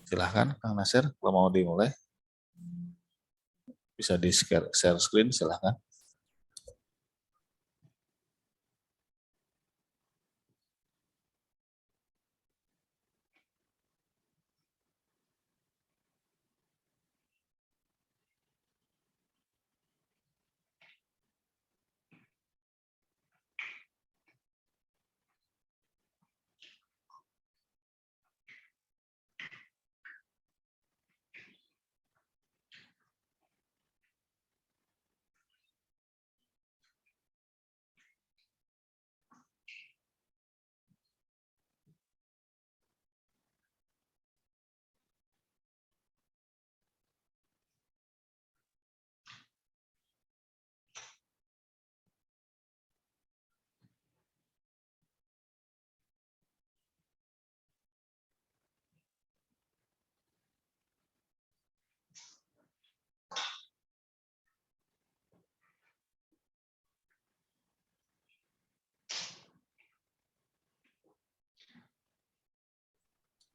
Silahkan Kang Nasir, kalau mau dimulai bisa di share screen, silahkan.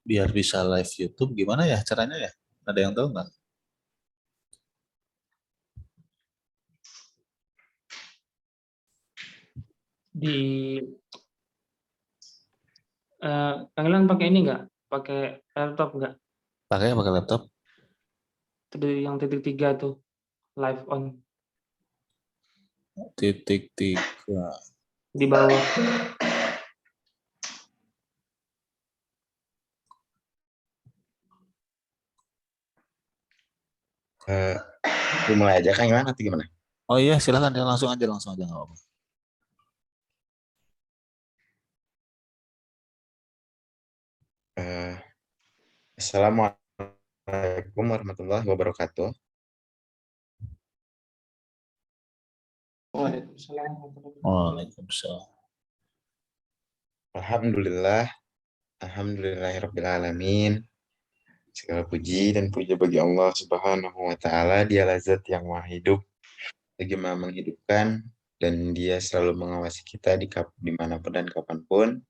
Biar bisa live YouTube gimana ya caranya ya? Ada yang tahu nggak? Di Kalian pakai ini nggak? Pakai laptop nggak? Pakai laptop. Tadi yang titik 3 tuh live on Titik tiga. di bawah. Dimulai aja kan gimana? Nanti gimana? Oh iya, silahkan ya, langsung aja nggak apa-apa. Assalamualaikum warahmatullahi wabarakatuh. Waalaikumsalam. Alhamdulillah, alhamdulillahirabbil alamin. Segala puji dan puja bagi Allah Subhanahu wa taala. Dialah zat yang Maha Hidup, lagi Maha menghidupkan, dan Dia selalu mengawasi kita dimanapun dan kapanpun.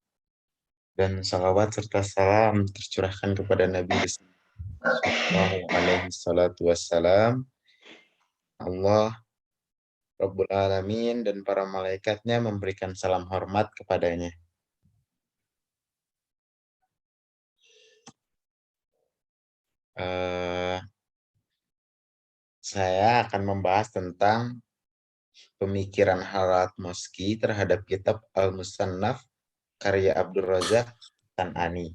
Dan salawat serta salam tercurahkan kepada Nabi Sallallahu alaihi salatu wassalam. Allah Rabbul Alamin dan para malaikatnya memberikan salam hormat kepadanya. Saya akan membahas tentang pemikiran Harat Moski terhadap kitab Al-Musannaf karya Abdul Razak San'ani.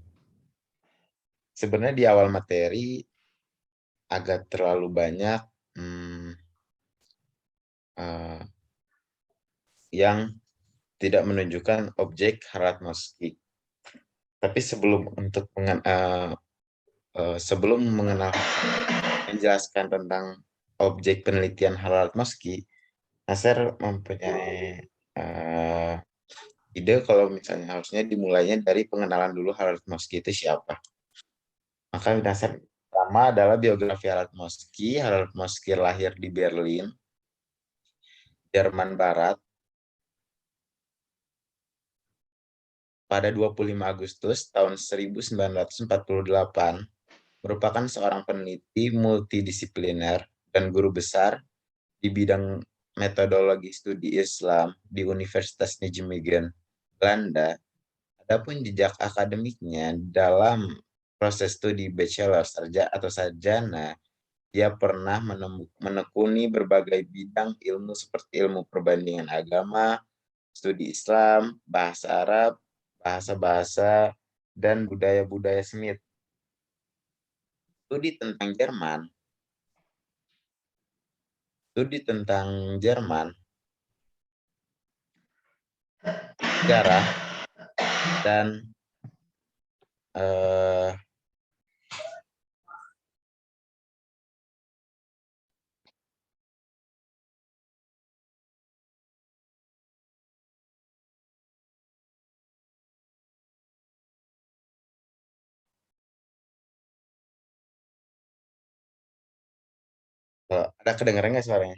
Sebenarnya di awal materi agak terlalu banyak yang tidak menunjukkan objek Harat Moski. Tapi sebelum menjelaskan tentang objek penelitian Harat Moski, Nasir mempunyai ide kalau misalnya harusnya dimulainya dari pengenalan dulu Harat Moski itu siapa. Maka Nasir pertama adalah biografi Harat Moski. Harat Moski lahir di Berlin, Jerman Barat pada 25 Agustus tahun 1948, merupakan seorang peneliti multidisipliner dan guru besar di bidang metodologi studi Islam di Universitas Nijmegen, Belanda. Adapun jejak akademiknya dalam proses studi bachelor atau sarjana, dia pernah menekuni berbagai bidang ilmu seperti ilmu perbandingan agama, studi Islam, bahasa Arab, bahasa-bahasa, dan budaya-budaya Semit. Studi tentang Jerman, sejarah, dan ada kedengaran nggak suaranya?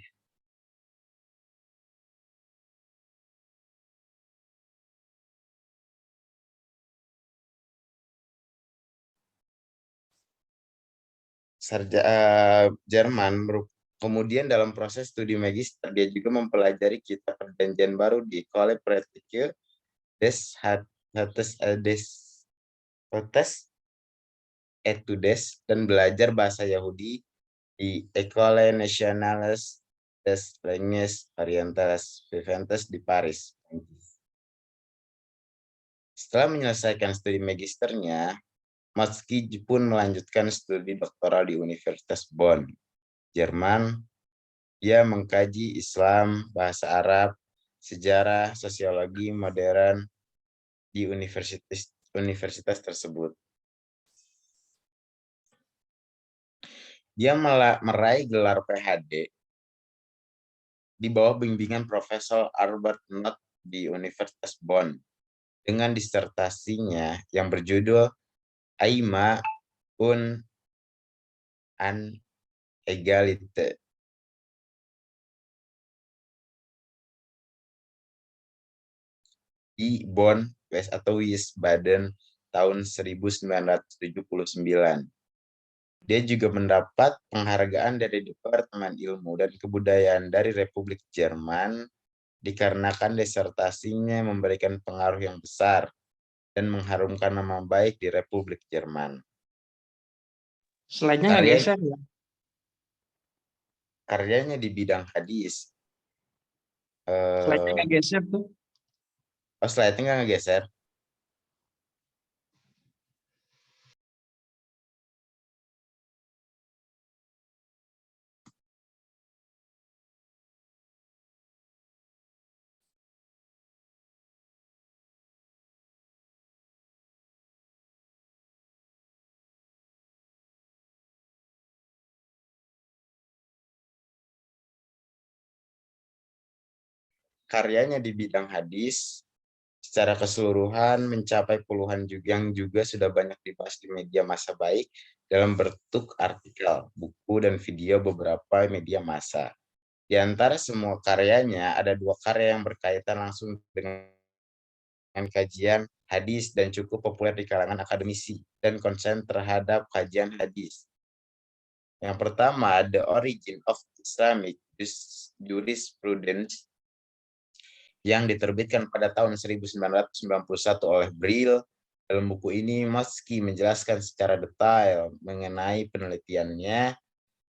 Jerman. Kemudian dalam proses studi magister dia juga mempelajari kitab perjanjian baru di École pratique des Hautes Etudes dan belajar bahasa Yahudi di École Nationale des Langues Orientales Vivantes di Paris. Setelah menyelesaikan studi magisternya, Motzki pun melanjutkan studi doktoral di Universitas Bonn, Jerman. Dia mengkaji Islam, bahasa Arab, sejarah, sosiologi modern di universitas tersebut. Dia meraih gelar PhD di bawah bimbingan Profesor Albert Knott di Universitas Bonn dengan disertasinya yang berjudul Aima und an Egalite. Di Bonn, Wiesbaden tahun 1979. Dia juga mendapat penghargaan dari Departemen Ilmu dan Kebudayaan dari Republik Jerman dikarenakan disertasinya memberikan pengaruh yang besar dan mengharumkan nama baik di Republik Jerman. Slide-nya nggak geser ya? Karyanya di bidang hadis. Slide-nya nggak geser tuh. Slide-nya nggak ngegeser. Karyanya di bidang hadis secara keseluruhan mencapai puluhan yang juga sudah banyak dibahas di media massa baik dalam bentuk artikel, buku, dan video beberapa media massa. Di antara semua karyanya, ada 2 karya yang berkaitan langsung dengan kajian hadis dan cukup populer di kalangan akademisi dan konsen terhadap kajian hadis. Yang pertama, The Origin of Islamic Jurisprudence yang diterbitkan pada tahun 1991 oleh Brill. Dalam buku ini, Motzki menjelaskan secara detail mengenai penelitiannya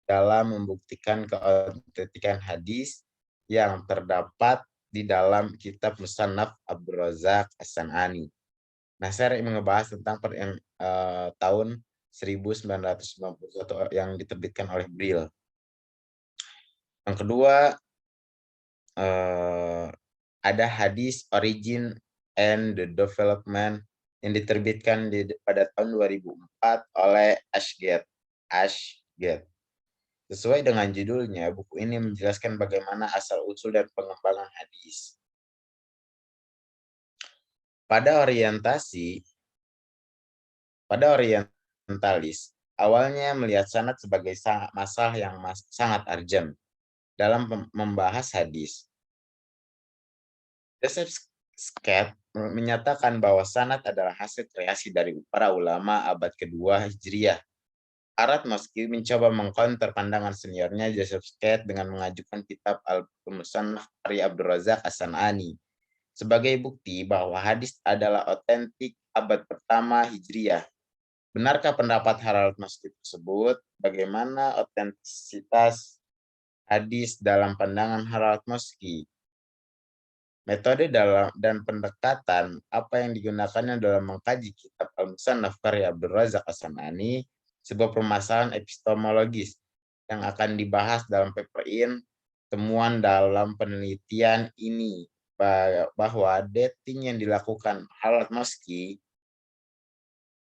dalam membuktikan keautentikan hadis yang terdapat di dalam kitab Musannaf Abdurrazzaq As-San'ani. Nah, saya ingin membahas tentang tahun 1991 yang diterbitkan oleh Brill. Yang kedua, ada hadis Origin and the Development yang diterbitkan pada tahun 2004 oleh Ashgate. Sesuai dengan judulnya, buku ini menjelaskan bagaimana asal-usul dan pengembangan hadis. Pada orientalis, awalnya melihat sanad sebagai masalah yang sangat urgent dalam membahas hadis. Joseph Scott menyatakan bahwa sanad adalah hasil kreasi dari para ulama abad kedua Hijriah. Arad Motzki mencoba mengcounter pandangan seniornya Joseph Scott dengan mengajukan kitab Al-Musannaf karya Abdurrazzaq As-San'ani sebagai bukti bahwa hadis adalah otentik abad pertama Hijriah. Benarkah pendapat Harald Motzki tersebut? Bagaimana otentisitas hadis dalam pandangan Harald Motzki? Metode dan pendekatan apa yang digunakannya dalam mengkaji kitab Al-Musannaf karya Abdurrazzaq As-San'ani, sebuah permasalahan epistemologis yang akan dibahas dalam paper in. Temuan dalam penelitian ini bahwa dating yang dilakukan Harald Motzki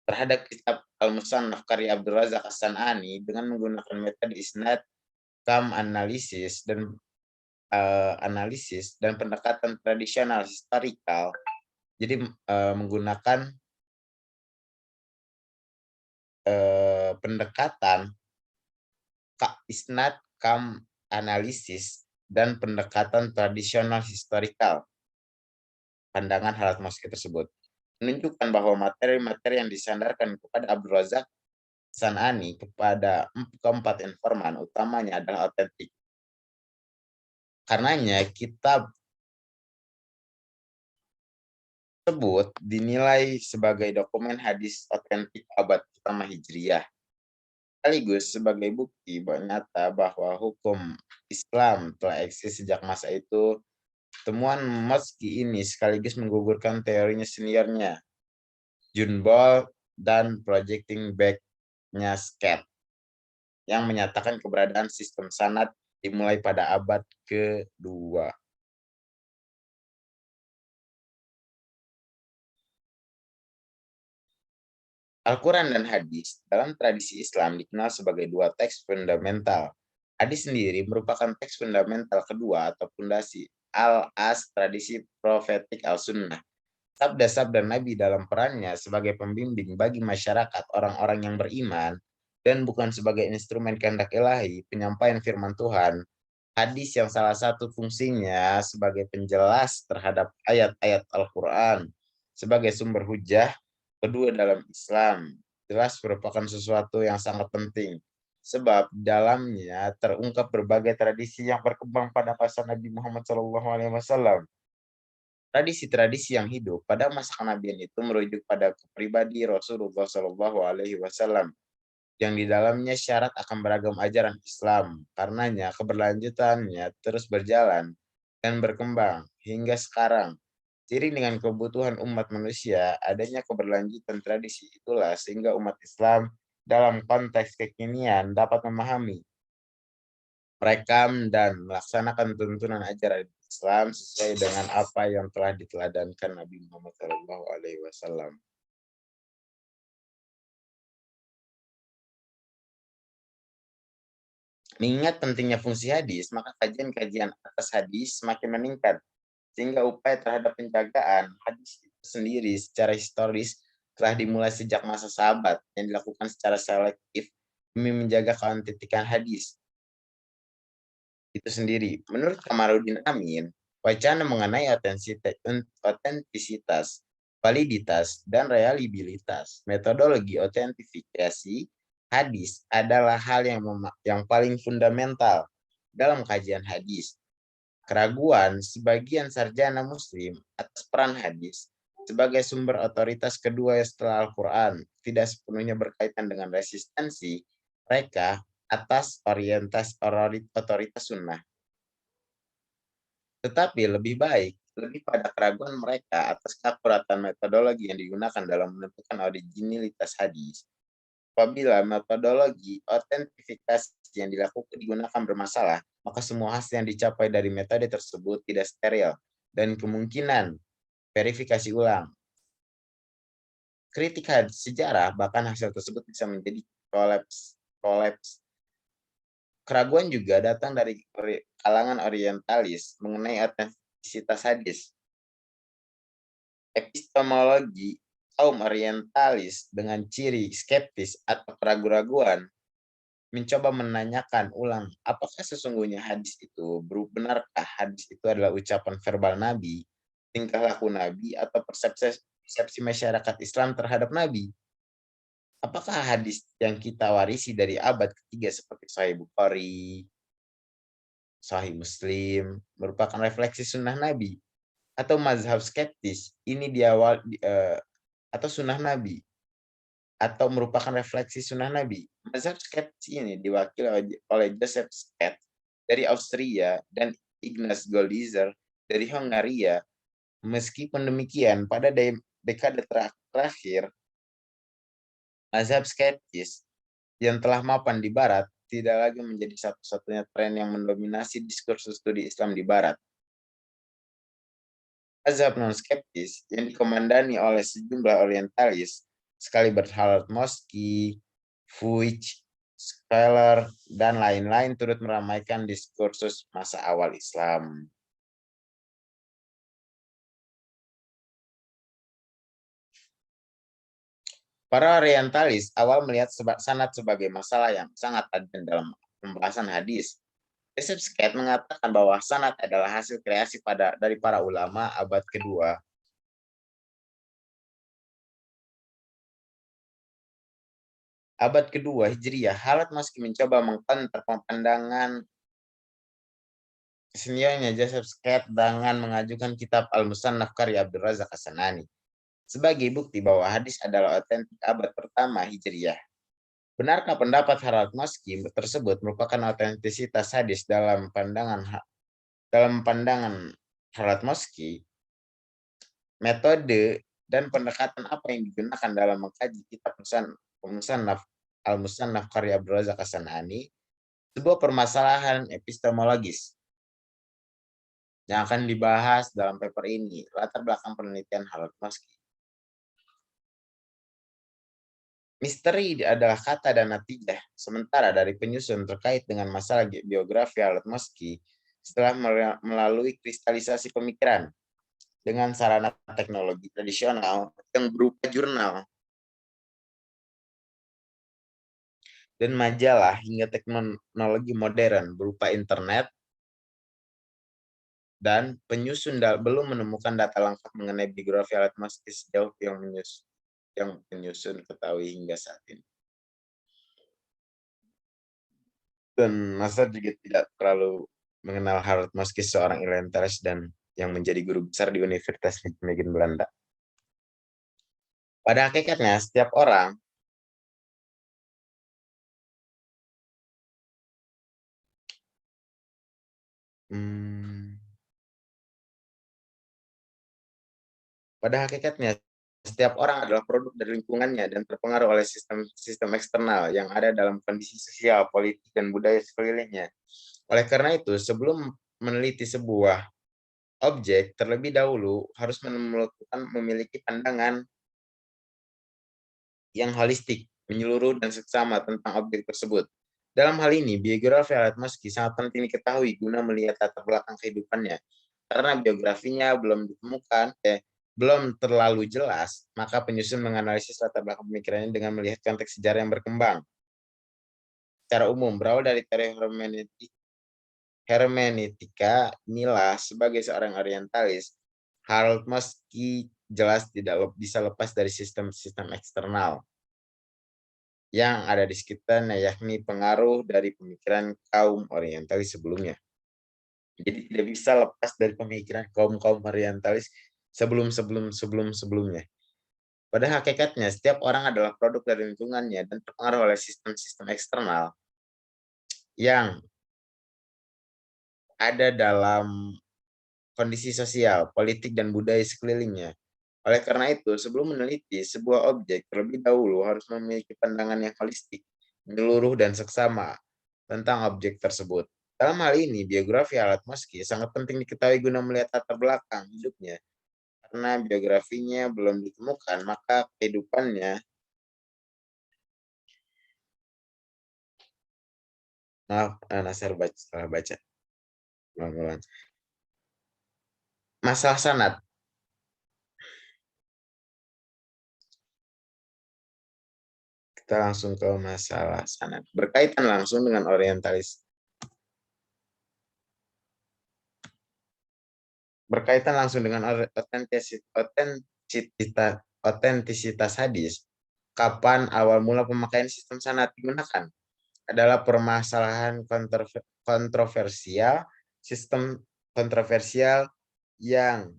terhadap kitab Al-Musannaf karya Abdurrazzaq As-San'ani dengan menggunakan metode isnad, kam analisis dan pendekatan tradisional historikal. Jadi menggunakan pendekatan isnad, kam analisis dan pendekatan tradisional historikal. Pandangan Harald Motzki tersebut menunjukkan bahwa materi-materi yang disandarkan kepada Abdurrazzaq San'ani kepada keempat informan utamanya adalah otentik. Karenanya kitab tersebut dinilai sebagai dokumen hadis otentik abad pertama Hijriah, sekaligus sebagai bukti nyata bahwa hukum Islam telah eksis sejak masa itu. Temuan meski ini sekaligus menggugurkan teorinya seniornya, John Ball dan projecting back-nya Scott, yang menyatakan keberadaan sistem sanad dimulai pada abad ke-2. Al-Quran dan hadis dalam tradisi Islam dikenal sebagai dua teks fundamental. Hadis sendiri merupakan teks fundamental kedua atau pondasi al-as tradisi profetik al-sunnah. Sabda-sabda Nabi dalam perannya sebagai pembimbing bagi masyarakat orang-orang yang beriman dan bukan sebagai instrumen kehendak ilahi penyampaian firman Tuhan. Hadis yang salah satu fungsinya sebagai penjelas terhadap ayat-ayat Al-Quran sebagai sumber hujah kedua dalam Islam jelas merupakan sesuatu yang sangat penting. Sebab dalamnya terungkap berbagai tradisi yang berkembang pada masa Nabi Muhammad SAW. Tradisi-tradisi yang hidup pada masa kenabian itu merujuk pada pribadi Rasulullah SAW, yang di dalamnya syarat akan beragam ajaran Islam. Karenanya keberlanjutannya terus berjalan dan berkembang hingga sekarang. Seiring dengan kebutuhan umat manusia, adanya keberlanjutan tradisi itulah sehingga umat Islam dalam konteks kekinian dapat memahami, merekam dan melaksanakan tuntunan ajaran Islam sesuai dengan apa yang telah diteladankan Nabi Muhammad SAW. Mengingat pentingnya fungsi hadis, maka kajian-kajian atas hadis semakin meningkat, sehingga upaya terhadap penjagaan hadis itu sendiri secara historis telah dimulai sejak masa sahabat yang dilakukan secara selektif demi menjaga keautentikan hadis itu sendiri. Menurut Kamaluddin Amin, wacana mengenai otentisitas, validitas, dan reliabilitas metodologi autentifikasi hadis adalah hal yang paling fundamental dalam kajian hadis. Keraguan sebagian sarjana muslim atas peran hadis sebagai sumber otoritas kedua setelah Al-Quran tidak sepenuhnya berkaitan dengan resistensi mereka atas otoritas sunnah. Tetapi lebih pada keraguan mereka atas keakuratan metodologi yang digunakan dalam menentukan originalitas hadis. Apabila metodologi autentifikasi yang digunakan bermasalah, maka semua hasil yang dicapai dari metode tersebut tidak steril dan kemungkinan verifikasi ulang. Kritik sejarah bahkan hasil tersebut bisa menjadi kolaps. Keraguan juga datang dari kalangan orientalis mengenai autentisitas hadis. Epistemologi kaum orientalis dengan ciri skeptis atau keraguan mencoba menanyakan ulang apakah sesungguhnya hadis itu benarkah hadis itu adalah ucapan verbal Nabi, tingkah laku Nabi, atau persepsi masyarakat Islam terhadap Nabi. Apakah hadis yang kita warisi dari abad ketiga seperti Sahih Bukhari, Sahih Muslim merupakan refleksi sunnah Nabi, atau mazhab skeptis ini atau sunnah Nabi, atau merupakan refleksi sunnah Nabi? Mazhab skeptis ini diwakili oleh Joseph Scott dari Austria dan Ignaz Goldziher dari Hongaria. Meskipun demikian, pada dekade terakhir, mazhab skeptis yang telah mapan di Barat tidak lagi menjadi satu-satunya tren yang mendominasi diskursus studi Islam di Barat. Mazhab non-skeptis yang dikomandani oleh sejumlah orientalis, sekali Berthold Moski, Fuchs, Scheler, dan lain-lain turut meramaikan diskursus masa awal Islam. Para orientalis awal melihat sanad sebagai masalah yang sangat tajam dalam pembahasan hadis. Joseph Scott mengatakan bahwa sanad adalah hasil kreasi dari para ulama abad kedua. abad kedua Hijriah, Al-Atmaski mencoba mengkonter pandangan seniornya Joseph Sket dengan mengajukan kitab Al-Musannaf karya Abdul Razak As-Sanani sebagai bukti bahwa hadis adalah otentik abad pertama Hijriah. Benarkah pendapat Al-Atmaski tersebut merupakan otentisitas hadis dalam pandangan Al-Atmaski? Metode dan pendekatan apa yang digunakan dalam mengkaji kitab Al-Musannaf karya Abdul Razak As-Sanani? Sebuah permasalahan epistemologis yang akan dibahas dalam paper ini, latar belakang penelitian Al-Atmaski. Misteri adalah kata dan natijah sementara dari penyusun terkait dengan masalah biografi Al-Atmaski setelah melalui kristalisasi pemikiran dengan sarana teknologi tradisional yang berupa jurnal dan majalah hingga teknologi modern berupa internet, dan penyusun belum menemukan data lengkap mengenai biografi Al-Atmaski sejauh yang penyusun ketahui hingga saat ini. Dan Nasar juga tidak terlalu mengenal Al-Atmaski, seorang orientalis dan yang menjadi guru besar di Universitas Nijmegen Belanda. Pada hakikatnya, setiap orang adalah produk dari lingkungannya dan terpengaruh oleh sistem eksternal yang ada dalam kondisi sosial, politik, dan budaya sekelilingnya. Oleh karena itu, sebelum meneliti sebuah objek, terlebih dahulu harus memiliki pandangan yang holistik, menyeluruh, dan seksama tentang objek tersebut. Dalam hal ini, biografi Al-Atmaski sangat penting diketahui guna melihat latar belakang kehidupannya. Karena biografinya belum terlalu jelas, maka penyusun menganalisis latar belakang pemikirannya dengan melihat konteks sejarah yang berkembang. Secara umum, berawal dari teori hermeneutika, inilah sebagai seorang orientalis, Al-Atmaski jelas tidak bisa lepas dari sistem-sistem eksternal yang ada di sekitarnya, yakni pengaruh dari pemikiran kaum orientalis sebelumnya. Jadi tidak bisa lepas dari pemikiran kaum orientalis sebelumnya. Pada hakikatnya, setiap orang adalah produk dari lingkungannya dan terpengaruh oleh sistem-sistem eksternal yang ada dalam kondisi sosial, politik, dan budaya sekelilingnya. Oleh karena itu, sebelum meneliti sebuah objek, terlebih dahulu harus memiliki pandangan yang holistik, menyeluruh, dan seksama tentang objek tersebut. Dalam hal ini, biografi Al-Atmaski sangat penting diketahui guna melihat latar belakang hidupnya. Karena biografinya belum ditemukan, maka kehidupannya Nasar salah baca. Masalah sanad. Kita langsung ke masalah sanad. Berkaitan langsung dengan orientalis. Berkaitan langsung dengan otentisitas hadis. Kapan awal mula pemakaian sistem sanad digunakan? Adalah permasalahan kontroversial, sistem kontroversial yang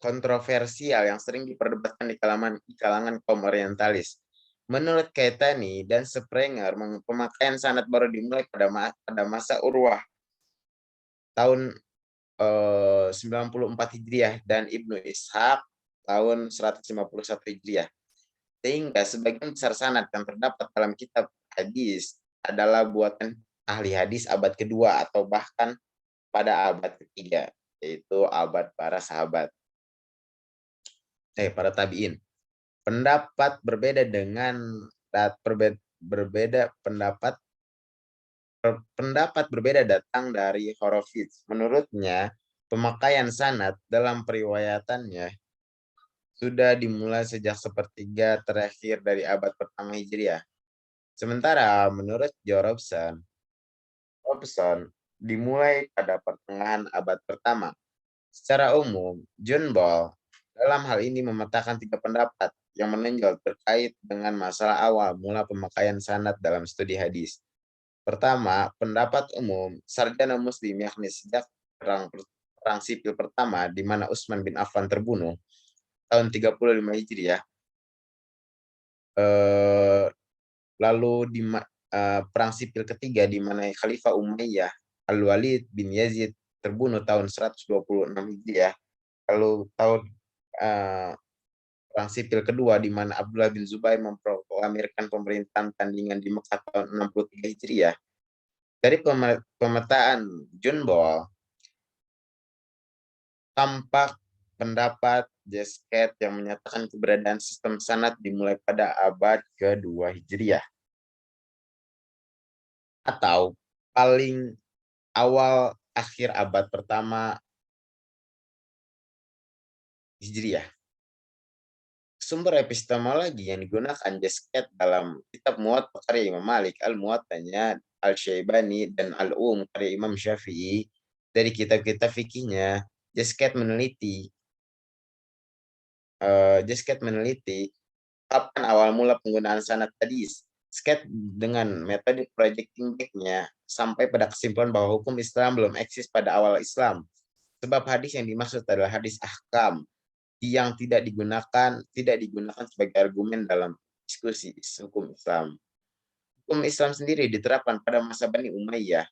yang sering diperdebatkan di kalangan kaum orientalis. Menurut Keitany dan Sprenger, pemakaian sanad baru dimulai pada masa Urwah tahun 94 Hijriah dan Ibnu Ishaq tahun 151 Hijriah. Sehingga sebagian besar sanad yang terdapat dalam kitab hadis adalah buatan ahli hadis abad kedua atau bahkan pada abad ketiga, yaitu abad para sahabat. Para tabiin. Pendapat berbeda datang dari Horowitz. Menurutnya, pemakaian sanad dalam periwayatannya sudah dimulai sejak sepertiga terakhir dari abad pertama Hijriah. Sementara menurut Robson dimulai pada pertengahan abad pertama. Secara umum, John Ball dalam hal ini memetakan 3 pendapat yang menonjol terkait dengan masalah awal mula pemakaian sanad dalam studi hadis. Pertama, pendapat umum sarjana muslim yakni sejak perang sipil pertama di mana Utsman bin Affan terbunuh tahun 35 Hijriah. Lalu di perang sipil ketiga di mana Khalifah Umayyah Al-Walid bin Yazid terbunuh tahun 126 Hijriah. Lalu tahun perang sipil kedua di mana Abdullah bin Zubair memproklamirkan pemerintahan tandingan di Mekah tahun 63 Hijriah. Dari pemetaan John Ball, tampak pendapat Jasket yang menyatakan keberadaan sistem sanad dimulai pada abad ke-2 Hijriah. Atau paling awal akhir abad pertama Hijriah. Sumber epistemologi yang digunakan Jasket dalam kitab Muwatta karya Imam Malik, Al-Muwattanya Al-Syaibani, dan Al-Um karya Imam Syafi'i. Dari kitab-kitab fikihnya, Jasket meneliti kapan awal mula penggunaan sanad hadis. Jasket dengan metode projecting back-nya sampai pada kesimpulan bahwa hukum Islam belum eksis pada awal Islam. Sebab hadis yang dimaksud adalah hadis ahkam yang tidak digunakan sebagai argumen dalam diskusi hukum Islam. Hukum Islam sendiri diterapkan pada masa Bani Umayyah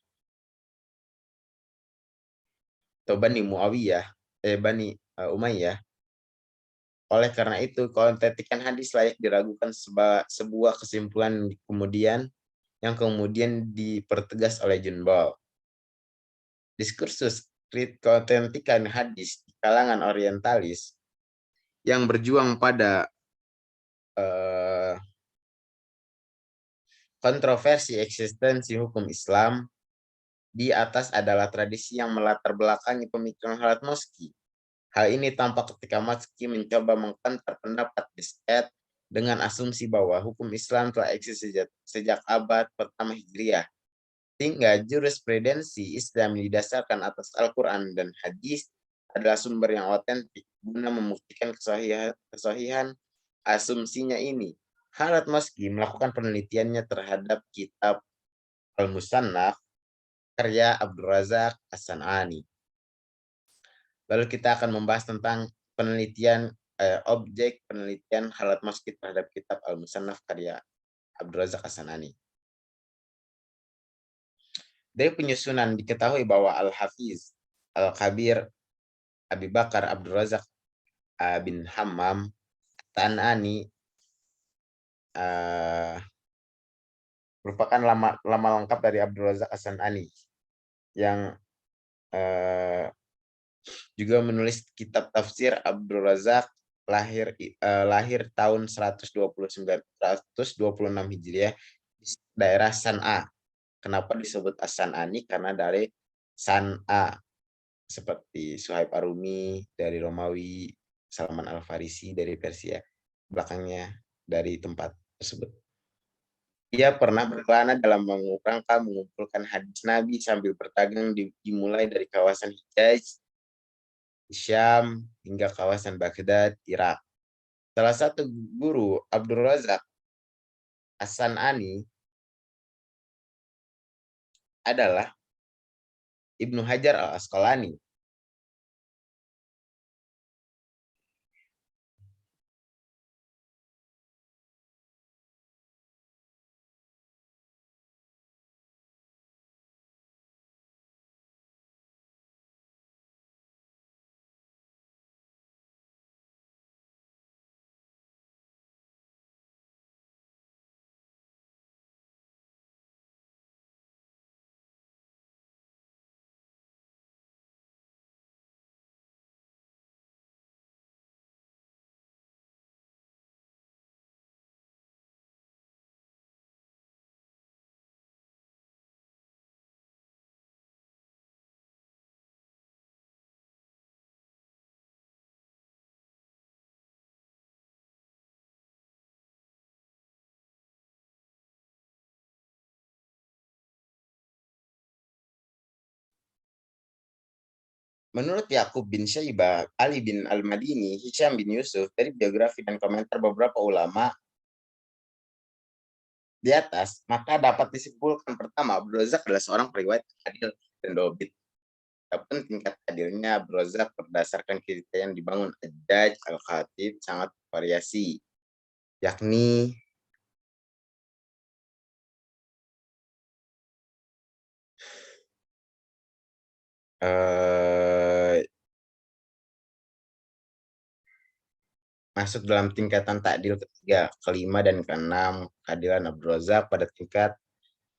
atau Bani Muawiyah, Bani Umayyah. Oleh karena itu, kontetikan hadis layak diragukan sebuah kesimpulan yang kemudian dipertegas oleh John Ball. Diskursus keotentikan hadis di kalangan orientalis yang berjuang pada kontroversi eksistensi hukum Islam di atas adalah tradisi yang melatar belakangi pemikiran Khalid Moski. Hal ini tampak ketika Moski mencoba mengkantar pendapat Jasket dengan asumsi bahwa hukum Islam telah eksis sejak abad pertama Hijriah, sehingga jurisprudensi Islam didasarkan atas Al-Quran dan hadis adalah sumber yang otentik guna membuktikan kesahihan asumsinya ini. Khalid Moski melakukan penelitiannya terhadap kitab Al-Musannaf karya Abdul Razak As-San'ani. Lalu kita akan membahas tentang objek penelitian Khalid Moski terhadap kitab Al-Musannaf karya Abdul Razak As-San'ani. Dari penyusunan diketahui bahwa Al-Hafiz Al-Kabir Abi Bakar Abdul Razak bin Hammam As-San'ani merupakan lama lengkap dari Abdul Razak As-San'ani yang juga menulis kitab tafsir. Abdul Razak lahir tahun 126 Hijriah di daerah San'a. Kenapa disebut As-San'ani? Karena dari San'a, seperti Suhaib Arumi dari Romawi, Salman Al-Farisi dari Persia, belakangnya dari tempat tersebut. Ia pernah berkelana dalam rangka mengumpulkan hadis Nabi sambil berdagang dimulai dari kawasan Hijaz, Syam, hingga kawasan Baghdad, Irak. Salah satu guru Abdul Razak As-San'ani adalah Ibnu Hajar Al-Asqalani. Menurut Yakub bin Syaibah, Ali bin Al-Madini, Hisham bin Yusuf, dari biografi dan komentar beberapa ulama di atas, maka dapat disimpulkan pertama, Abdul Razak adalah seorang periwayat adil dan dobit. Adapun tingkat adilnya Abdul Razak berdasarkan kriteria yang dibangun Ad-Daj Al-Khatib sangat variasi, yakni masuk dalam tingkatan takdil ketiga, kelima, dan keenam. Keadilan Abdul Razak pada tingkat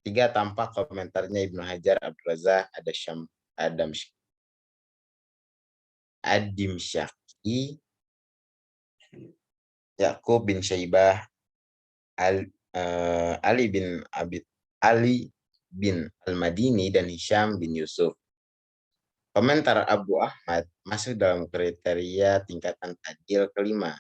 3 tampak komentarnya Ibnu Hajar, Abdul Razak, Adim Syaki, Yakub bin Syaibah, Ali bin Al-Madini, dan Hisham bin Yusuf. Komentar Abu Ahmad masuk dalam kriteria tingkatan takdil kelima.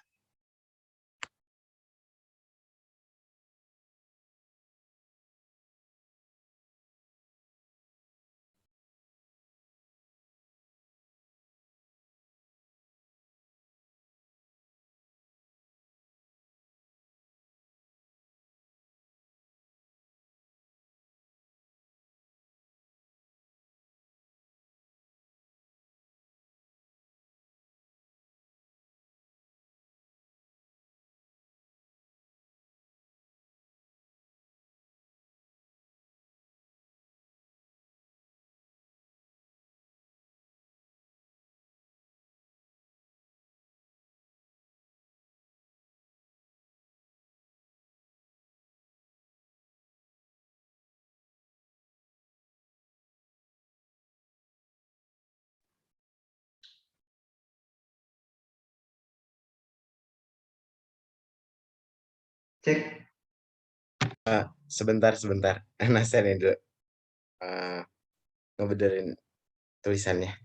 Cek. Sebentar. Nasen ini dulu. Ngebenerin tulisannya.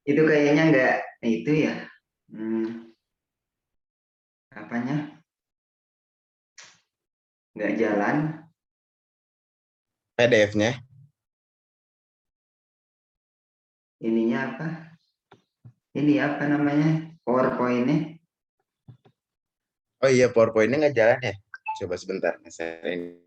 Itu kayaknya nggak itu ya. Apanya? Nggak jalan. PDF-nya. Ininya apa? Ini apa namanya? PowerPoint-nya. Oh iya, PowerPoint-nya nggak jalan ya? Coba sebentar. Nasen.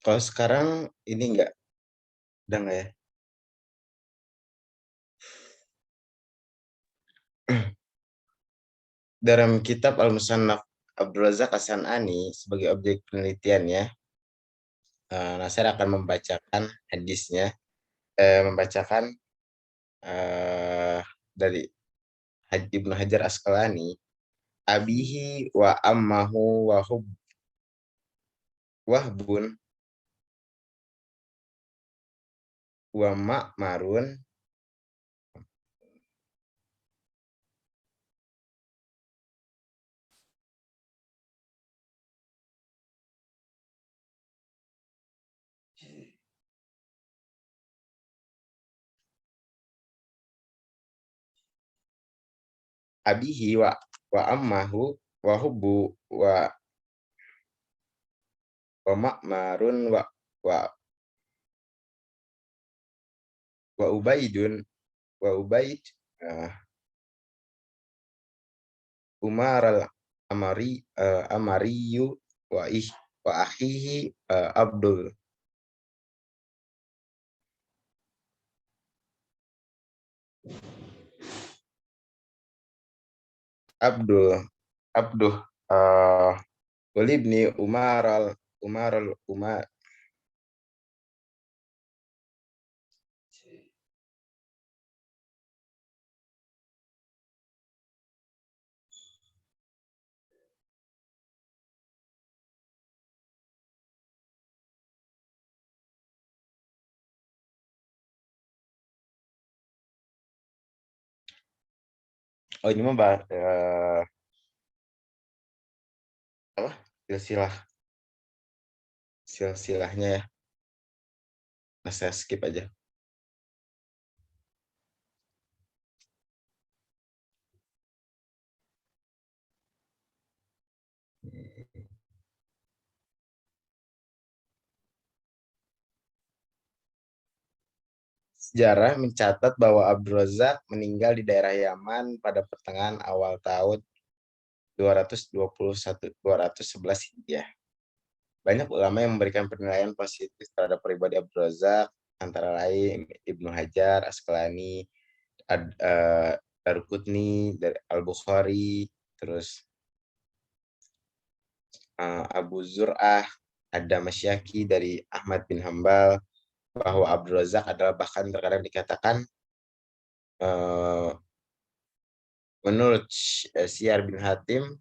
Kalau sekarang ini enggak, udah enggak ya? Dalam kitab Al-Musannaf Abdul Razak As-San'ani sebagai objek penelitiannya, Nasir akan membacakan hadisnya, membacakan dari Ibnu Hajar Asqalani, abihi wa ammahu wahbun wa ma'marun abihi wa ammahu wa hubbu wa ma'marun wa wa ubaidun wa ubaid Umar al-Amariyu wa akhihi Abdul Abdul Abduh Walibni Umar Oh ini mah apa silsilahnya ya. Nah, saya skip aja. Sejarah mencatat bahwa Abdul Razak meninggal di daerah Yaman pada pertengahan awal tahun 211 Hijriah. Banyak ulama yang memberikan penilaian positif terhadap pribadi Abdul Razak, antara lain Ibnu Hajar Asqalani, Daruqutni dari Al-Bukhari, terus Abu Zur'ah, Ad-Damasyaki dari Ahmad bin Hambal, bahwa Abdul Razak adalah bahkan terkadang dikatakan menurut Syiar bin Hatim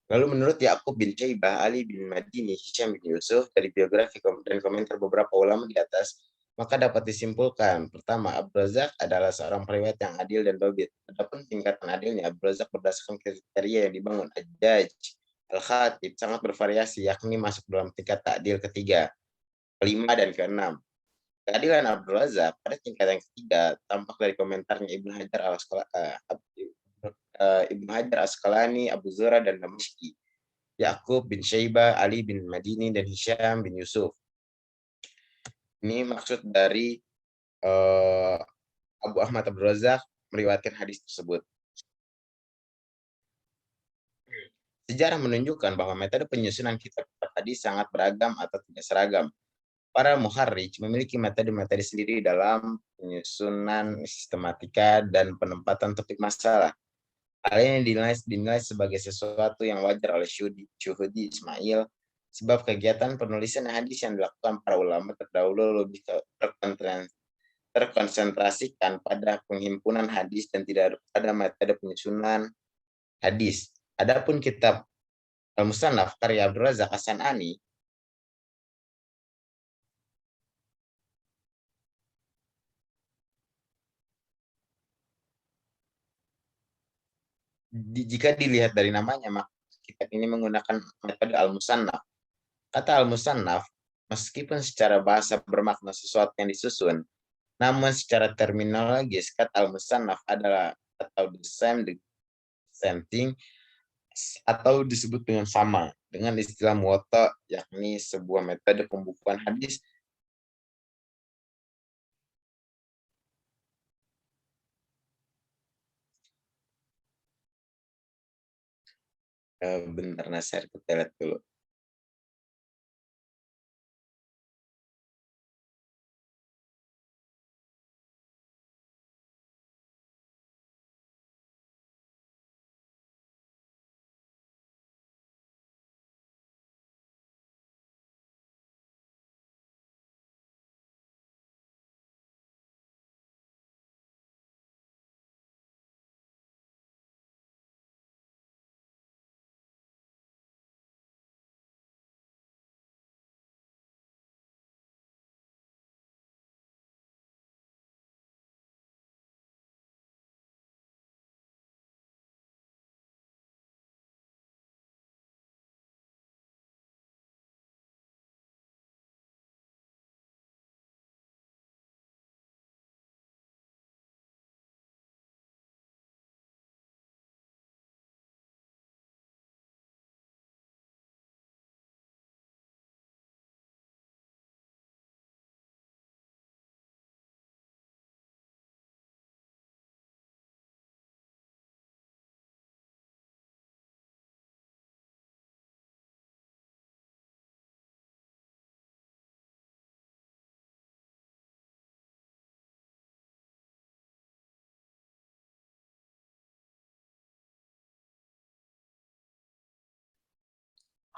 Lalu menurut Ya'qub bin Syaibah, Ali bin Madini, Hisham bin Yusuf, dari biografi dan komentar beberapa ulama di atas, maka dapat disimpulkan, pertama, Abdul Razak adalah seorang periwayat yang adil dan dobit. Adapun tingkatan adilnya, Abdul Razak berdasarkan kriteria yang dibangun Ad-Daj, Al-Khatib, sangat bervariasi, yakni masuk dalam tingkat ta'dil ketiga, kelima, dan keenam. Keadilan Abdul Razak pada tingkat yang ketiga tampak dari komentarnya Ibnu Hajar Asqalani, Abu Zur'ah, dan Damashqi, Ya'qub bin Syaibah, Ali bin Madini, dan Hisham bin Yusuf. Ini maksud dari Abu Ahmad Abdul Razak meriwayatkan hadis tersebut. Sejarah menunjukkan bahwa metode penyusunan kitab hadis sangat beragam atau tidak seragam. Para muharrij memiliki metode-metode sendiri dalam penyusunan sistematika dan penempatan topik masalah. Hal ini dinilai sebagai sesuatu yang wajar oleh Syuhudi Ismail, sebab kegiatan penulisan hadis yang dilakukan para ulama terdahulu lebih terkonsentrasikan pada penghimpunan hadis dan tidak pada metode penyusunan hadis. Adapun kitab Al-Musannaf karya Abdul Razak As-San'ani jika dilihat dari namanya, maka kitab ini menggunakan metode Al-Musannaf. Kata Al-Musannaf, meskipun secara bahasa bermakna sesuatu yang disusun, namun secara terminologis kata Al-Musannaf adalah atau the same thing atau disebut dengan sama dengan istilah muwatta, yakni sebuah metode pembukuan hadis. Bentar Nasir, kita lihat dulu.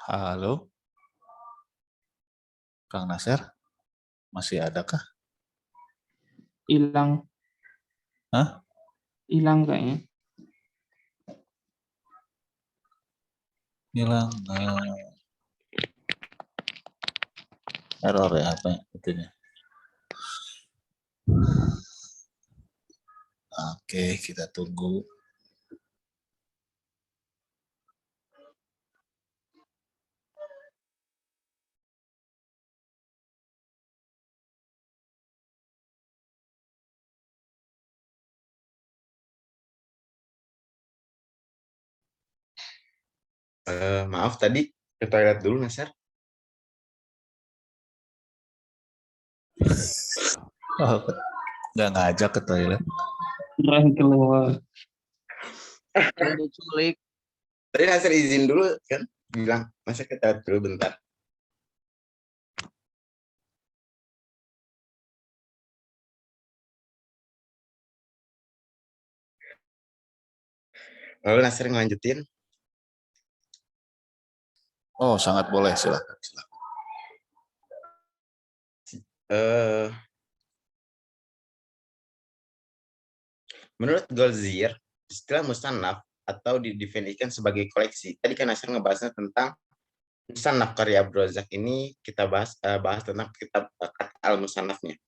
Halo, Kang Nasir, masih adakah? Hilang. Hah? Hilang kayaknya. Hilang error ya apa itunya? Oke, kita tunggu. Maaf tadi ke toilet dulu Nasir. Oh, nggak ngajak ke toilet. Keren keluar. Diculik. Tadi Nasir izin dulu kan, bilang Nasir ke toilet dulu bentar. Lalu Nasir ngelanjutin. Oh, sangat boleh, silakan. Menurut Goldzier, istilah musannaf atau didefinisikan sebagai koleksi. Tadi kan Nasir ngebahasnya tentang musannaf karya Abdul Razak ini, kita bahas tentang kitab kata al-musannafnya.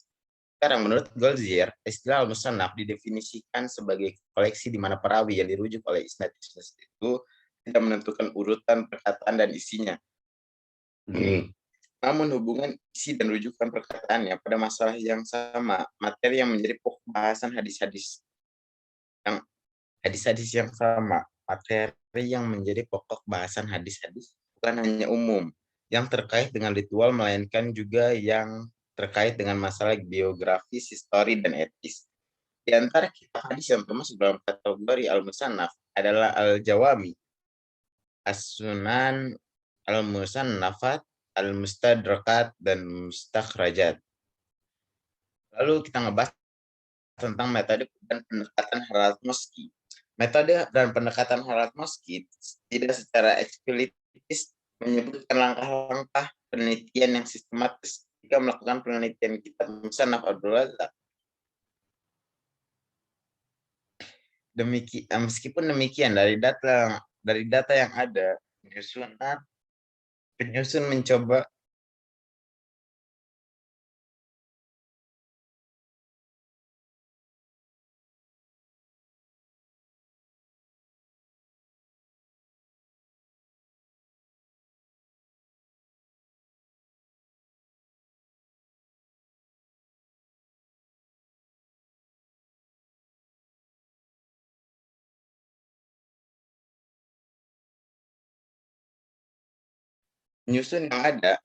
Sekarang menurut Goldzier, istilah al-musannaf didefinisikan sebagai koleksi di mana perawi yang dirujuk oleh isnad itu tidak menentukan urutan perkataan dan isinya. Namun hubungan isi dan rujukan perkataannya pada masalah yang sama, materi yang menjadi pokok bahasan hadis-hadis yang sama, materi yang menjadi pokok bahasan hadis-hadis bukan hanya umum yang terkait dengan ritual, melainkan juga yang terkait dengan masalah biografis, histori, dan etis. Di antara kitab hadis yang termasuk dalam kategori al-musannaf adalah al-jawami, as-sunan, al-musannafat, al-mustadrakat, dan mustakhrajat. Lalu kita ngebahas tentang metode dan pendekatan Harald Moski. Metode dan pendekatan Harald-Moskit tidak secara eksplisit menyebutkan langkah-langkah penelitian yang sistematis jika melakukan penelitian kitab Musannaf Abdul Razak. Meskipun demikian, dari data yang ada, penyusun mencoba yang ada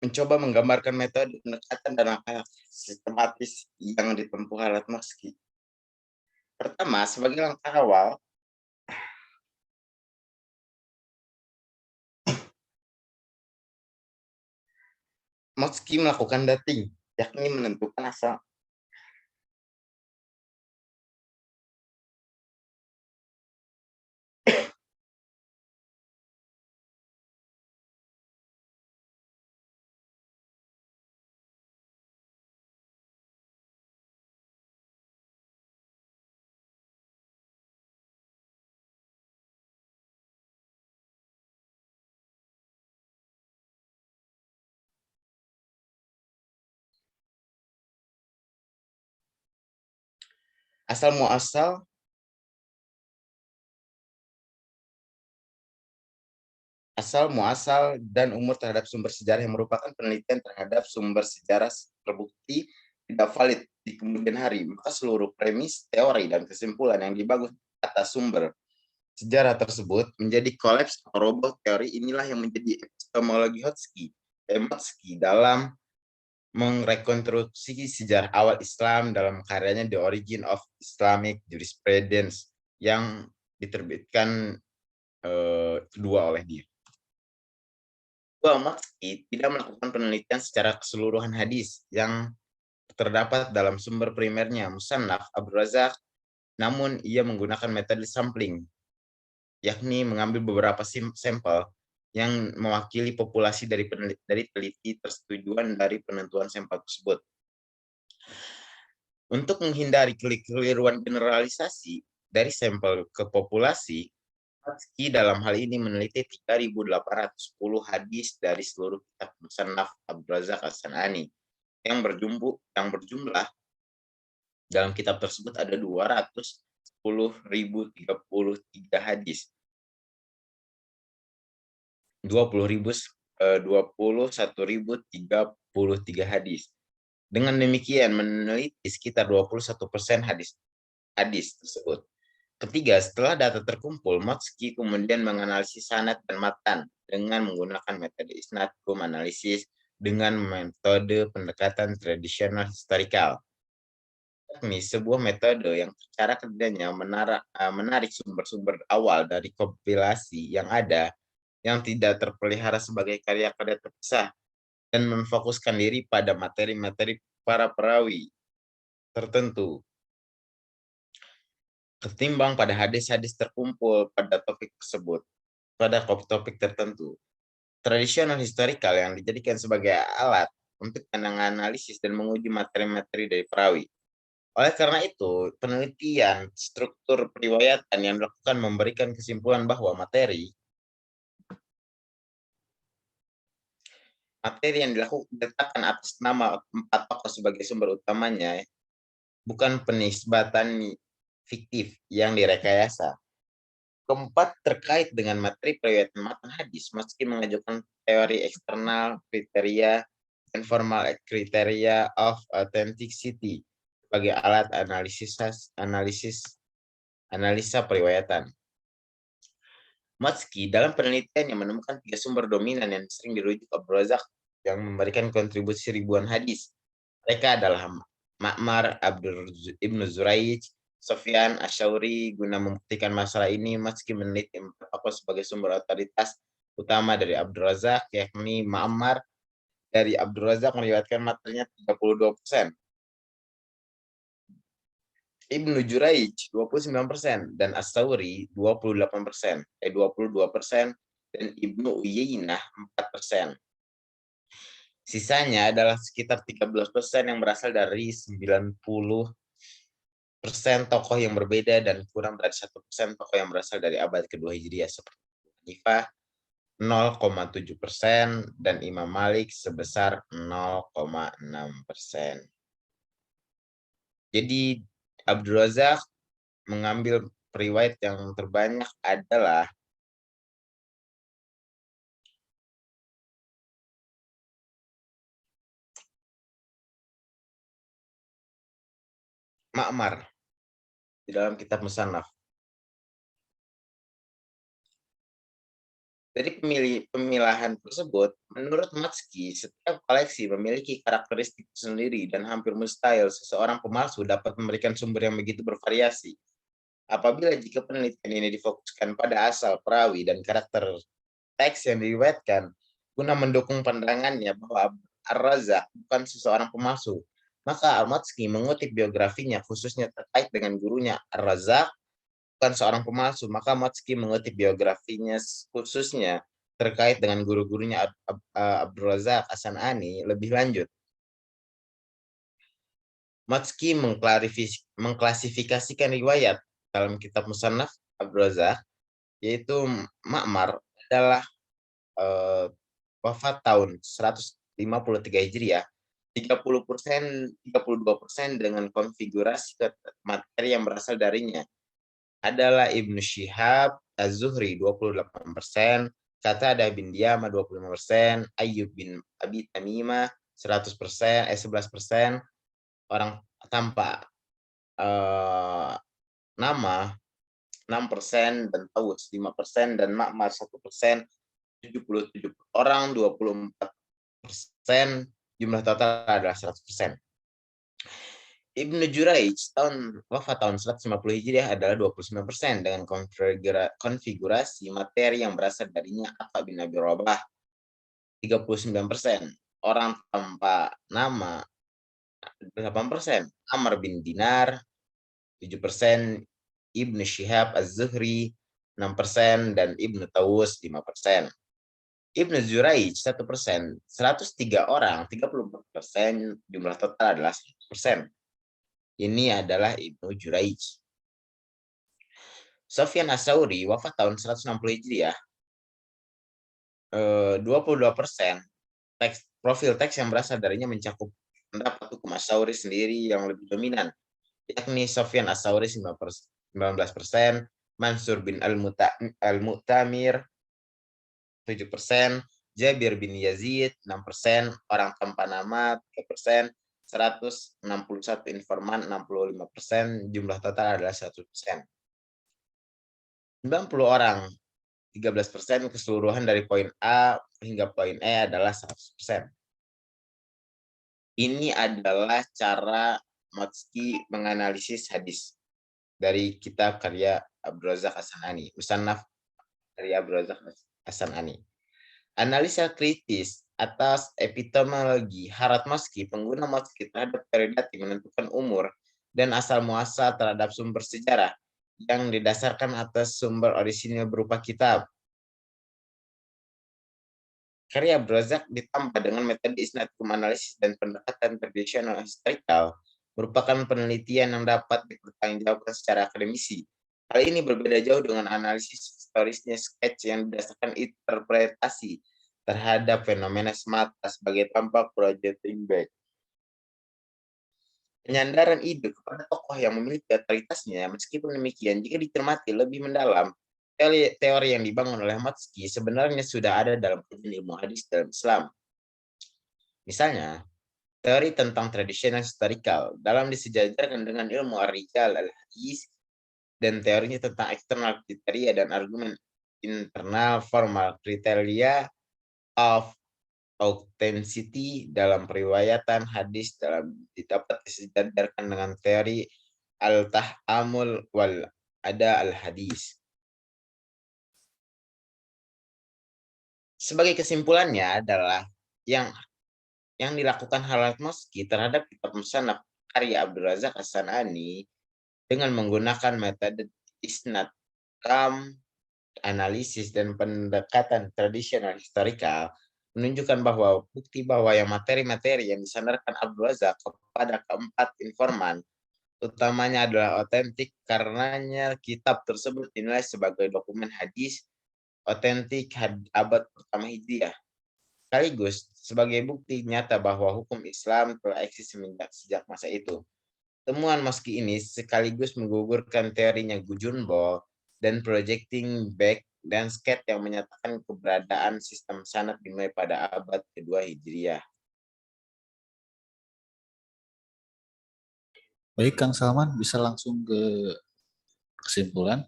mencoba menggambarkan metode pendekatan dan langkah sistematis yang ditempuh Harald-Moskit. Pertama, sebagai langkah awal, Moskit melakukan dating, yakni menentukan asal muasal dan umur terhadap sumber sejarah yang merupakan penelitian terhadap sumber sejarah terbukti tidak valid di kemudian hari, maka seluruh premis, teori, dan kesimpulan yang dibangun atas sumber sejarah tersebut menjadi kolaps atau roboh. Teori inilah yang menjadi epistemologi Motsky dalam merekonstruksi sejarah awal Islam dalam karyanya The Origin of Islamic Jurisprudence yang diterbitkan kedua oleh dia. Motsky tidak melakukan penelitian secara keseluruhan hadis yang terdapat dalam sumber primernya Musannaf Abdul Razak, namun ia menggunakan metode sampling, yakni mengambil beberapa sampel yang mewakili populasi dari teliti persetujuan dari penentuan sampel tersebut. Untuk menghindari kekeliruan generalisasi dari sampel ke populasi, Motsky dalam hal ini meneliti 3.810 hadis dari seluruh kitab Musannaf Abdul Razak As-San'ani yang berjumlah dalam kitab tersebut ada 210.033 hadis. 21.033 hadis. Dengan demikian meneliti sekitar 21% hadis tersebut. Ketiga, setelah data terkumpul, Motsky kemudian menganalisis sanad dan matan dengan menggunakan metode isnad-kum analisis dengan metode pendekatan tradisional historikal. Ini sebuah metode yang cara kerjanya menarik sumber-sumber awal dari kompilasi yang ada yang tidak terpelihara sebagai karya-karya terpisah dan memfokuskan diri pada materi-materi para perawi tertentu ketimbang pada hadis-hadis terkumpul pada topik tersebut, pada topik tertentu. Tradisional historikal yang dijadikan sebagai alat untuk menganalisis dan menguji materi-materi dari perawi. Oleh karena itu, penelitian struktur periwayatan yang dilakukan memberikan kesimpulan bahwa materi yang diletakkan atas nama 4 tokoh sebagai sumber utamanya bukan penisbatan fiktif yang direkayasa. Keempat, terkait dengan materi periwayatan matan hadis, Motsky mengajukan teori eksternal kriteria dan formal kriteria of authenticity sebagai alat analisa periwayatan. Motsky dalam penelitiannya menemukan 3 sumber dominan yang sering dirujuk Abdul Razak yang memberikan kontribusi ribuan hadis. Mereka adalah Ma'mar, Ibnu Zuraij, Sufyan Asy-Syauri. Guna membuktikan masalah ini, Motsky meneliti 4 tokoh sebagai sumber otoritas utama dari Abdul Razak, yakni Ma'mar, dari Abdul Razak meriwayatkan materinya 32%. Ibnu Juraij 29% dan As-Sauri 28%, 22%, dan Ibnu Uyainah 4%. Sisanya adalah sekitar 13% yang berasal dari 90% tokoh yang berbeda dan kurang dari 1% tokoh yang berasal dari abad kedua Hijriah seperti Hanifah 0,7% dan Imam Malik sebesar 0,6%. Jadi Abdul Razak mengambil periwayat yang terbanyak adalah Ma'mar di dalam kitab Musannaf. Dari pemilahan tersebut, menurut Matsky, setiap koleksi memiliki karakteristik sendiri dan hampir mustahil seseorang pemalsu dapat memberikan sumber yang begitu bervariasi. Apabila jika penelitian ini difokuskan pada asal, perawi, dan karakter teks yang diriwayatkan, guna mendukung pandangannya bahwa Ar-Razak bukan seseorang pemalsu, maka Al-Matsky mengutip biografinya khususnya terkait dengan gurunya Ar-Razak bukan seorang pemalsu, maka Matsky mengutip biografinya khususnya terkait dengan guru-gurunya Abdul Razak As-San'ani lebih lanjut. Matsky mengklasifikasikan riwayat dalam kitab Musannaf Abdul Razak, yaitu Ma'mar adalah wafat tahun 153 Hijriah, 32% dengan konfigurasi materi yang berasal darinya adalah Ibnu Syihab Az-Zuhri 28%, Qatadah bin Diamah 25%, Ayyub bin Abi Tamimah 11%, orang tanpa nama 6%, dan Tawus 5%, dan Ma'mar 1%, 77 orang 24%, jumlah total adalah 100%. Ibnu Juraij wafat tahun 150 Hijriah adalah 29% dengan konfigurasi materi yang berasal darinya Atha bin Abi Rabah 39%, orang tanpa nama 8%, Amr bin Dinar 7%, Ibnu Syihab Az-Zuhri 6%, dan Ibnu Tawus 5%. Ibnu Juraij 1%, 103 orang 34%, jumlah total adalah 100%. Ini adalah Ibnu Juraij. Sufyan As-Sauri wafat tahun 160 Hijriah, 22%. Profil teks yang berasal darinya mencakup pendapat hukum As-Sauri sendiri yang lebih dominan, yakni Sufyan As-Sauri 19%, Mansur bin Al-Mu'tamir 7%, Jabir bin Yazid 6%, orang tanpa nama 3%, 161 informan 65%, jumlah total adalah 100%. 90 orang 13%, keseluruhan dari poin A hingga poin E adalah 100%. Ini adalah cara Matsky menganalisis hadis dari kitab karya Abdul Razak As-San'ani, Musannaf dari Abdul Razak As-San'ani. Analisa kritis atas epistemologi Harat Matsky, pengguna Matsky terhadap teori dati menentukan umur dan asal muasal terhadap sumber sejarah yang didasarkan atas sumber orisinil berupa kitab. Karya Abdul Razak ditambah dengan metode isnad analisis dan pendekatan tradisional historikal merupakan penelitian yang dapat dipertanggungjawabkan secara akademisi. Hal ini berbeda jauh dengan analisis historisnya sketch yang berdasarkan interpretasi terhadap fenomena semata sebagai tampak projecting back. Penyandaran ide kepada tokoh yang memiliki otoritasnya, meskipun demikian, jika dicermati lebih mendalam, teori yang dibangun oleh Matsky sebenarnya sudah ada dalam kajian ilmu hadis dalam Islam. Misalnya, teori tentang tradisional historikal dalam disejajarkan dengan ilmu ar-rijal al-hadis, dan teorinya tentang eksternal kriteria dan argumen internal formal kriteria of authenticity dalam periwayatan hadis dapat disejajarkan dengan teori al-tah'amul wal ada al-hadis. Sebagai kesimpulannya adalah yang yang dilakukan Khalad Moski terhadap kitab musannaf karya Abdul Razak As-San'ani dengan menggunakan metode isnad, kam, analisis, dan pendekatan tradisional historikal menunjukkan bahwa bukti bahwa yang materi-materi yang disandarkan Abdul Razak kepada keempat informan utamanya adalah otentik, karenanya kitab tersebut dinilai sebagai dokumen hadis otentik abad pertama Hijriah. Sekaligus sebagai bukti nyata bahwa hukum Islam telah eksis sejak masa itu. Temuan Moski ini sekaligus menggugurkan teorinya Gujunbol dan projecting back dan skate yang menyatakan keberadaan sistem sanad dimulai pada abad kedua Hijriah. Baik, Kang Salman bisa langsung ke kesimpulan.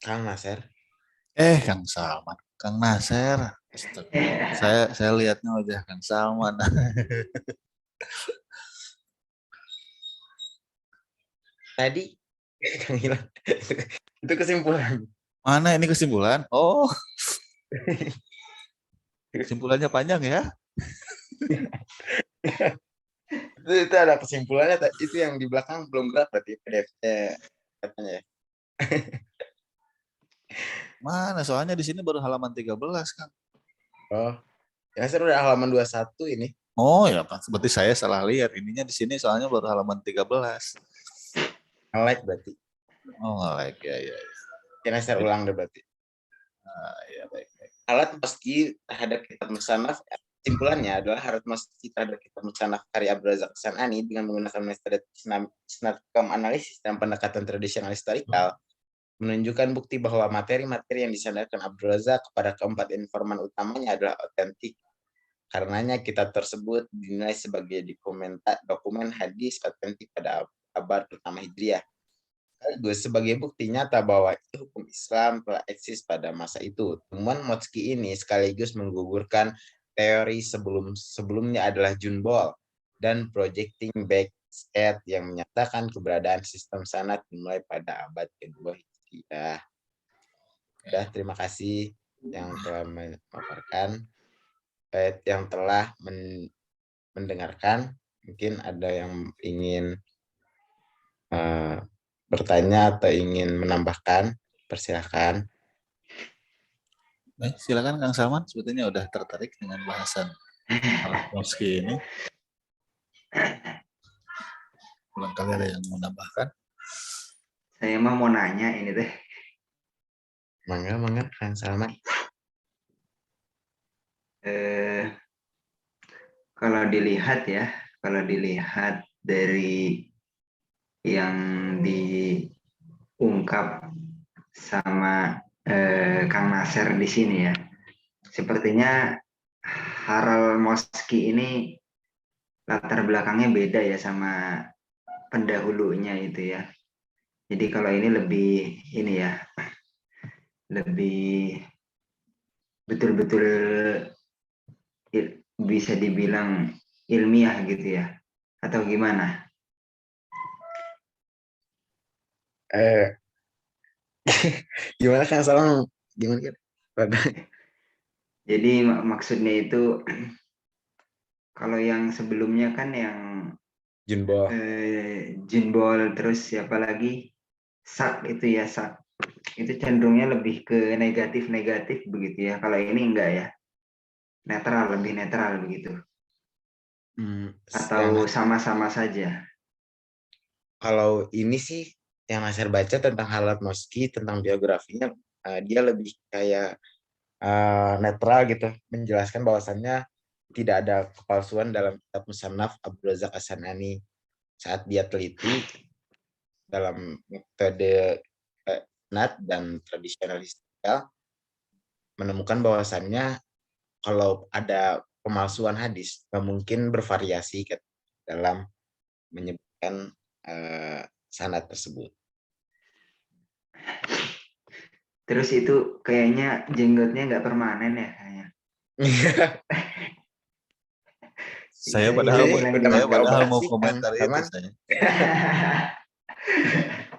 Kang Nasir. Kang Salman, Kang Nasir. Saya lihatnya wajah Kang Salman. Tadi Kang Ilham, itu kesimpulan. Mana ini kesimpulan? Oh, kesimpulannya panjang ya? itu ada kesimpulannya, itu yang di belakang belum gerak berarti PDF-nya katanya. Mana? Soalnya di sini baru halaman 13, Kang. Oh, ya saya udah halaman 21 ini. Oh ya, Pak. Berarti saya salah lihat. Ininya di sini soalnya baru halaman 13. Like berarti. Oh, like ya. Kira saya ulang deh berarti. Ya, baik. Khalad Moski terhadap kitab musannaf, kesimpulannya adalah Khalad Moski terhadap kitab musannaf karya Abdul Razak As-San'ani dengan menggunakan metode isnad, kam, analisis dan pendekatan tradisional historikal menunjukkan bukti bahwa materi-materi yang disandarkan Abdul Razak kepada keempat informan utamanya adalah otentik. Karenanya kitab tersebut dinilai sebagai dokumen hadis otentik pada abad pertama Hijriah. Sekaligus sebagai bukti nyata bahwa hukum Islam telah eksis pada masa itu. Temuan Moski ini sekaligus menggugurkan teori sebelumnya adalah Junbol dan projecting back skate yang menyatakan keberadaan sistem sanad dimulai pada abad kedua Hijriah. Terima kasih yang telah memaparkan, yang telah mendengarkan. Mungkin ada yang ingin bertanya atau ingin menambahkan, persilahkan. Baik, silakan Kang Salman. Sebetulnya udah tertarik dengan bahasan Khalad Moski ini. Barangkali ada yang mau menambahkan. Saya mah mau nanya ini teh. Mangga, Kang Salman. Kalau dilihat dari yang diungkap sama Kang Nasir di sini ya, sepertinya Khalad Moski ini latar belakangnya beda ya sama pendahulunya itu ya. Jadi kalau ini lebih betul-betul bisa dibilang ilmiah gitu ya, atau gimana? Gimana Kang Salman? Gimana kan? Jadi maksudnya itu kalau yang sebelumnya kan yang Junbol. Junbol, terus siapa lagi? Sak itu ya, Sak. Itu cenderungnya lebih ke negatif begitu ya. Kalau ini enggak ya. Lebih netral begitu. Atau sama-sama saja. Kalau ini sih yang Nasir baca tentang Khalad Moski, tentang biografinya, dia lebih kayak netral gitu, menjelaskan bahwasannya tidak ada kepalsuan dalam kitab musannaf Abdul Razak As-San'ani. Saat dia teliti dalam metode isnad dan tradisional historikal, menemukan bahwasannya kalau ada pemalsuan hadis, mungkin bervariasi dalam menyebutkan sanad tersebut. Terus itu kayaknya jenggotnya nggak permanen ya kayaknya. Saya padahal mau komentar itu saya.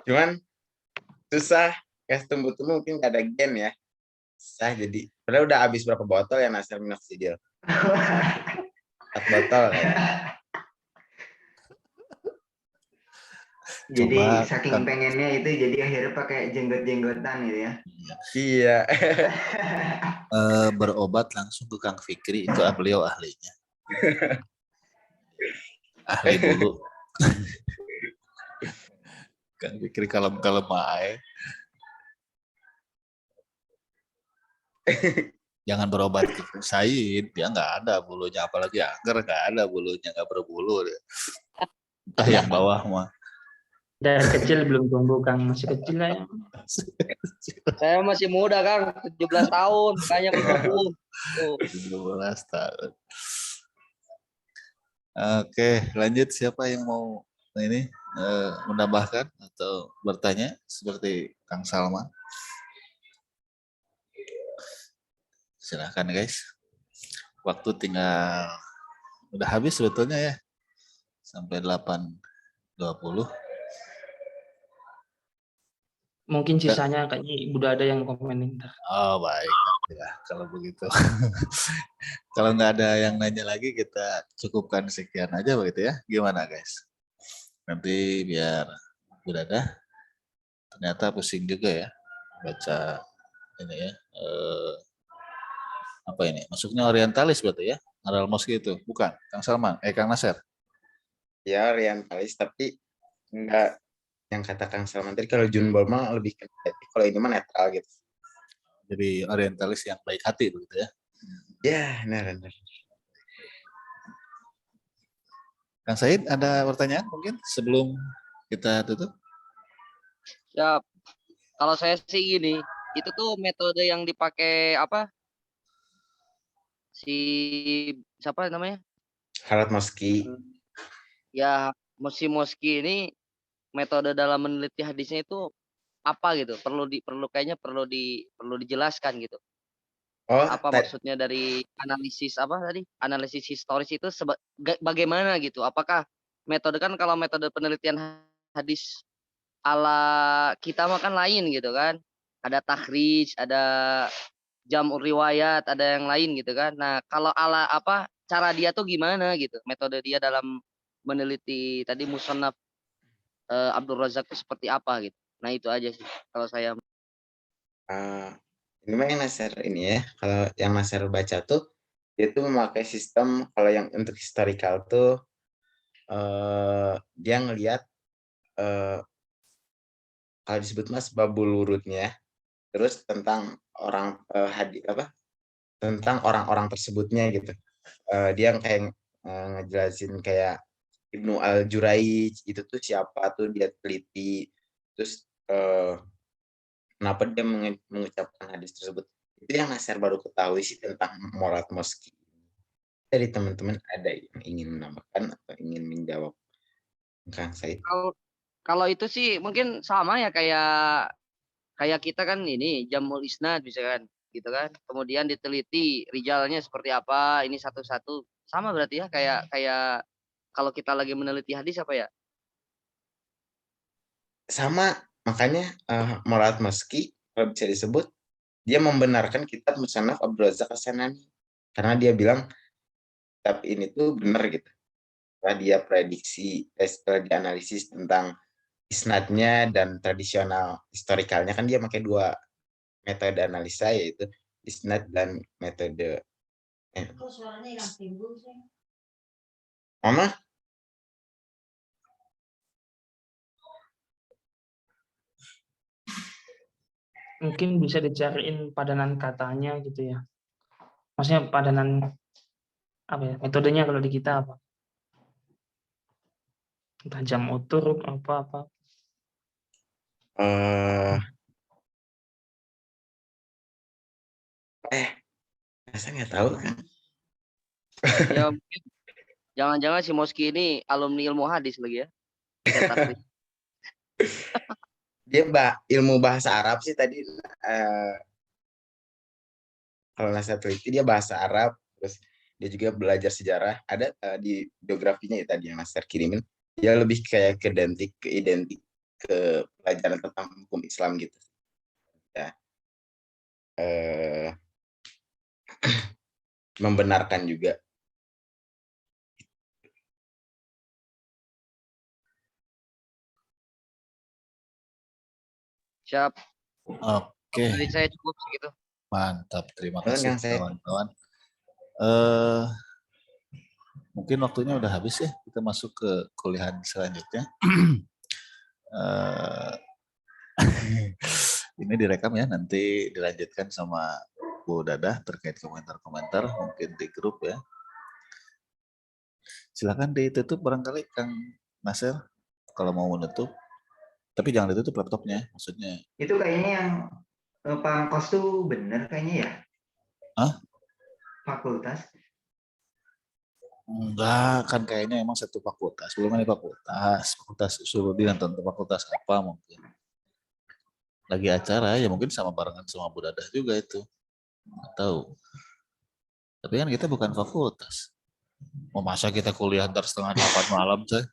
Cuman susah, kayak tumbuh-tumbuh mungkin nggak ada gen ya. Sah jadi. Padahal udah habis berapa botol ya Nasir minoxidil? 4 botol kayaknya. Jadi Cuma saking pengennya itu jadi akhirnya pakai jenggot-jenggotan gitu ya. Iya. berobat langsung ke Kang Fikri, itu beliau ahlinya. Ahli bulu. Kang Fikri kalem-kalem ae. Jangan berobat ke Said, dia nggak ada bulunya, apalagi Angger nggak ada bulunya, nggak berbulu. Entah yang bawah mah. Dari kecil belum tumbuh, Kang. Masih kecil lah ya. Saya masih muda, Kang. 17 tahun. Kayaknya ke 20. Tuh. 17 tahun. Oke, lanjut, siapa yang mau ini menambahkan atau bertanya seperti Kang Salman? Silahkan guys. Waktu tinggal udah habis sebetulnya ya. Sampai 8.20. Mungkin sisanya kayaknya udah ada yang komen ntar. Oh baik, ya, kalau begitu. Kalau nggak ada yang nanya lagi, kita cukupkan sekian aja begitu ya. Gimana guys? Nanti biar udah ternyata pusing juga ya baca ini ya. Apa ini? Masuknya orientalis berarti ya? Aral Moski itu, bukan? Kang Salman, Kang Nasir. Ya orientalis tapi enggak yang kata Kang Salman tadi, kalau Junbol mah lebih ke negatif, kalau ini mah netral gitu. Jadi orientalis yang baik hati begitu ya. Ya, benar. Kang Said, ada pertanyaan mungkin sebelum kita tutup? Ya, kalau saya sih gini, itu tuh metode yang dipakai apa? Siapa namanya? Harald Moski. Ya, Moski ini metode dalam meneliti hadisnya itu apa gitu? Perlu dijelaskan gitu. Oh, Apa maksudnya dari analisis apa tadi? Analisis historis itu bagaimana gitu? Apakah metode, kan kalau metode penelitian hadis ala kita mah kan lain gitu kan? Ada takhrij, ada jam'ur riwayat, ada yang lain gitu kan. Nah, kalau ala apa cara dia tuh gimana gitu? Metode dia dalam meneliti tadi Musannaf Abdul Razak itu seperti apa gitu. Nah, itu aja sih kalau saya. Ini mah yang Nasir ini ya. Kalau yang Nasir baca tuh dia tuh memakai sistem, kalau yang untuk historical tuh dia ngelihat kalau disebut mas babul urutnya, terus tentang orang tentang orang-orang tersebutnya gitu. Dia kayak ngejelasin kayak Ibnu Al-Juraij itu tuh siapa tuh, dia teliti, terus kenapa dia mengucapkan hadis tersebut. Itu yang Nasir baru ketahui sih tentang Murad Moski. Dari teman-teman ada yang ingin menambahkan atau ingin menjawab Kang Said? Kalau itu sih mungkin sama ya, kayak kita kan ini Jamul Isnad misalkan gitu kan. Kemudian diteliti rijalnya seperti apa, ini satu-satu. Sama berarti ya, kayak kalau kita lagi meneliti hadis apa ya? Sama, makanya Murad Moski kalau bisa disebut dia membenarkan kitab Musannaf Abdul Razak As-Sanani, karena dia bilang kitab ini tuh benar gitu. Setelah dia prediksi, setelah dianalisis tentang isnadnya dan tradisional historikalnya, kan dia pakai 2 metode analisa, yaitu isnad dan metode Mama. Mungkin bisa dicariin padanan katanya gitu ya. Maksudnya padanan apa ya? Metodenya kalau di kita apa? Entah jam utur apa-apa. Saya nggak tahu kan. Ya mungkin jangan-jangan si Moski ini alumni ilmu hadis lagi ya. Dia ilmu bahasa Arab sih tadi. Kalau Nasir teliti dia bahasa Arab, terus dia juga belajar sejarah. Ada di biografinya ya tadi yang Nasir kirimin. Dia lebih kayak ke identik ke pelajaran tentang hukum Islam gitu. Ya. membenarkan juga. Siap. Oke, Dari saya cukup segitu. mantap. Terima Nuhun, kasih Kang Said. kawan-kawan. Mungkin waktunya udah habis ya. Kita masuk ke kuliahan selanjutnya. Eh, ini direkam ya, nanti dilanjutkan sama Bu Dadah terkait komentar-komentar mungkin di grup ya. Silakan ditutup barangkali Kang Nasir kalau mau menutup. Tapi jangan ditutup laptopnya, maksudnya. Itu kayaknya yang Pak Kos tuh bener kayaknya ya. Hah? Fakultas. Enggak, kan kayaknya emang satu fakultas. Belum ada fakultas suruh dia nonton fakultas apa mungkin. Lagi acara ya mungkin sama barengan sama Bu Dadah juga itu. Nggak tahu. Tapi kan kita bukan fakultas. Mau masa kita kuliah ntar 7:30 malam, coy?